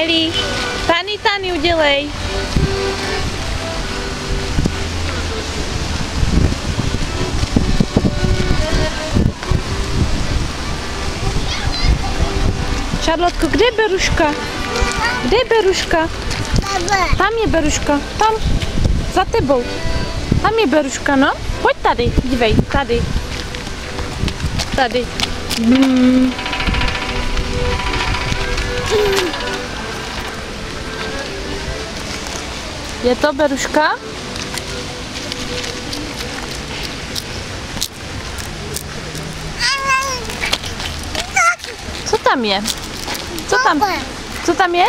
Eli, Tany, udělej. Šarlotko, kde je Beruška? Kde je Beruška? Tam je Beruška, tam, za tebou. Tam je Beruška, no? Pojď tady, dívej, tady. Tady. Je to Beruška? Co tam je? Co tam je?